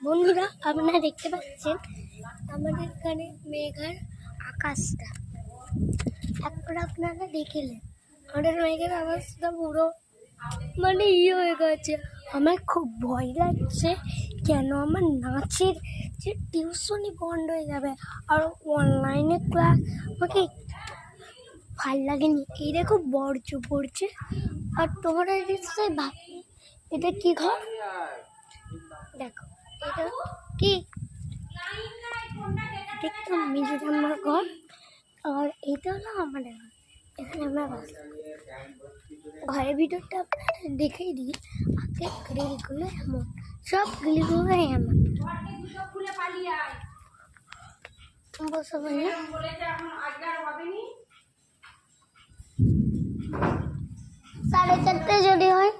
বন্ধুরা আপনারা দেখতে পাচ্ছেন আমাদের এখানে মেঘার আকাশটা একবার আপনারা দেখলেন আমাদের মেঘের আকাশটা পুরো হয়ে গেছে। আমার খুব ভয় লাগছে, কেন আমার নাচের যে টিউশনই বন্ধ হয়ে যাবে আর অনলাইনে ক্লাস আমাকে ভাল লাগেনি। এই দেখো বর্জ্য পড়ছে আর তোমরা নিশ্চয়ই ভাববে এটা কি ঘর, দেখো এটা কি দেখতাম মেজো আমার ঘর আর এটা হলো আমাদের ঘর। এখানে আমরা বাস ঘরের ভিতরটা আপনারা দেখেই দিই। আগে গ্রিলগুলো এমন, সব গ্রিলগুলো এমন বসে বললে 4:30 যদি হয়